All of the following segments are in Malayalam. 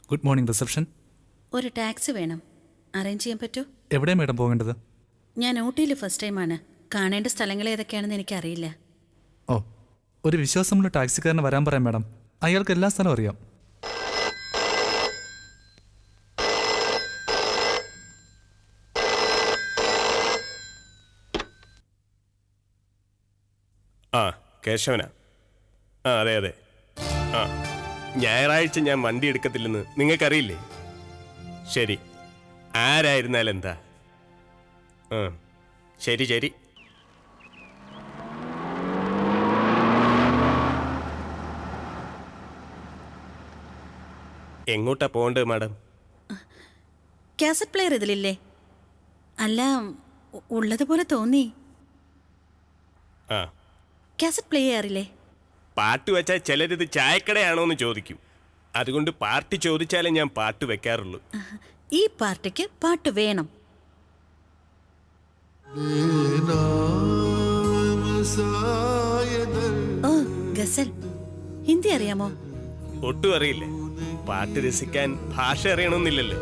Good morning reception. ഒരു ടാക്സി വേണം. അറേഞ്ച് ചെയ്യാൻ പറ്റുമോ? എവിടെ മേഡം പോകേണ്ടത്? ഞാൻ ഊട്ടിയിൽ ഫസ്റ്റ് ടൈമാണ്. കാണേണ്ട സ്ഥലങ്ങൾ ഏതൊക്കെയാണെന്ന് എനിക്കറിയില്ല. ഓ, ഒരു വിശ്വാസമുള്ള ടാക്സിക്കാരന് വരാൻ പറയാം മേഡം. അയാൾക്ക് എല്ലാ സ്ഥലവും അറിയാം. ആ, കേശവനാ. ആ, അതെ അതെ. ആ, ഞായറാഴ്ച ഞാൻ വണ്ടി എടുക്കത്തില്ലെന്ന് നിങ്ങൾക്കറിയില്ലേ? ശരി, ആരായിരുന്നാലും എന്താ? ആ, ശരി ശരി. എങ്ങോട്ടാ പോകേണ്ടത് മാഡം? Cassette player ഇതിലില്ലേ? അല്ല, ഉള്ളതുപോലെ തോന്നി. ആ, കാസറ്റ് പ്ലേ ചെയ്യാറില്ലേ? പാട്ട് വെച്ചാൽ ചിലരിത് ചായക്കടയാണോ എന്ന് ചോദിക്കും. അതുകൊണ്ട് പാർട്ടി ചോദിച്ചാലേ ഞാൻ പാട്ട് വെക്കാറുള്ളൂ. ഈ പാർട്ടിക്ക് പാട്ട് വേണം. ഓ, ഗസൽ. ഹിന്ദി അറിയാമോ? ഒട്ടും അറിയില്ല. പാട്ട് രസിക്കാൻ ഭാഷ അറിയണമെന്നില്ലല്ലോ.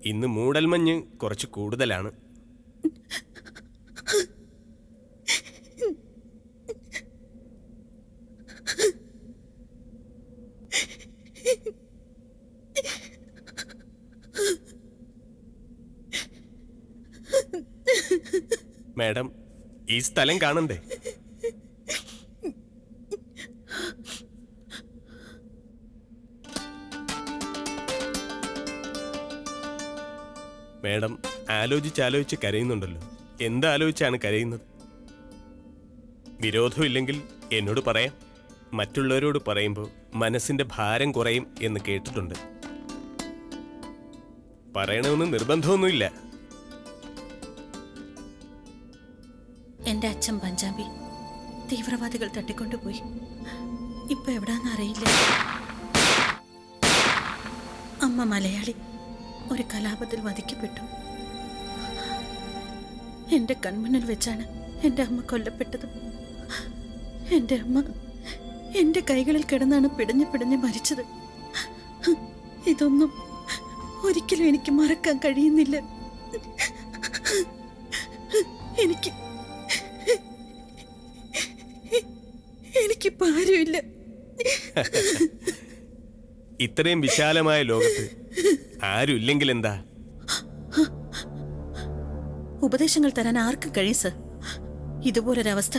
ഇന്ന് മൂടൽമഞ്ഞ് കുറച്ച് കൂടുതലാണ്. മാഡം, ഈ സ്ഥലം കാണണ്ടേ? മാഡം ആലോചിച്ചാലോചിച്ച് കരയുന്നുണ്ടല്ലോ. എന്താലോചിച്ചാണ് കരയുന്നത്? വിരോധമില്ലെങ്കിൽ എന്നോട് പറയാം. മറ്റുള്ളവരോട് പറയുമ്പോൾ മനസ്സിന്റെ ഭാരം കുറയും എന്ന് കേട്ടിട്ടുണ്ട്. പറയണമെന്ന് നിർബന്ധമൊന്നുമില്ല. എന്റെ അച്ഛൻ പഞ്ചാബി. തീവ്രവാദികൾ തട്ടിക്കൊണ്ടുപോയി. ഇപ്പൊ എവിടാന്നറിയില്ല. അമ്മ മലയാളി. ഒരു കലാപത്തിൽ വധിക്കപ്പെട്ടു. എന്റെ കൺമുന്നിൽ വെച്ചാണ് എന്റെ അമ്മ കൊല്ലപ്പെട്ടത്. എന്റെ അമ്മ എന്റെ കൈകളിൽ കിടന്നാണ് പിടഞ്ഞു പിടഞ്ഞ് മരിച്ചത്. ഇതൊന്നും ഒരിക്കലും എനിക്ക് മറക്കാൻ കഴിയുന്നില്ല. എനിക്കിപ്പോ ആരുമില്ല. ഇത്രയും വിശാലമായ ലോകത്ത് ആരുമില്ലെങ്കിൽ എന്താ? ഉപദേശങ്ങൾ തരാൻ ആർക്കും കഴിയും സർ. ഇതുപോലൊരവസ്ഥ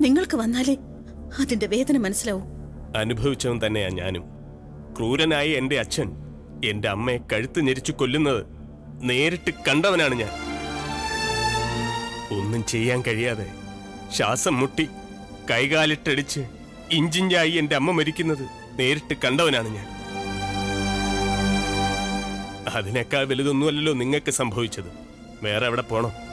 നിങ്ങൾക്ക് വന്നാലേ അതിന്റെ വേദന മനസ്സിലാവും. അനുഭവിച്ചവൻ തന്നെയാ ഞാനും. ക്രൂരനായി എന്റെ അച്ഛൻ എന്റെ അമ്മയെ കഴുത്ത് ഞെരിച്ചു കൊല്ലുന്നത് നേരിട്ട് കണ്ടവനാണ് ഞാൻ. ഒന്നും ചെയ്യാൻ കഴിയാതെ ശ്വാസം മുട്ടി കൈകാലിട്ടടിച്ച് ഇഞ്ചിഞ്ചായി എന്റെ അമ്മ മരിക്കുന്നത് നേരിട്ട് കണ്ടവനാണ് ഞാൻ. അതിനേക്കാൾ വലുതൊന്നുമല്ലല്ലോ നിങ്ങൾക്ക് സംഭവിച്ചത്. വേറെ എവിടെ പോണം?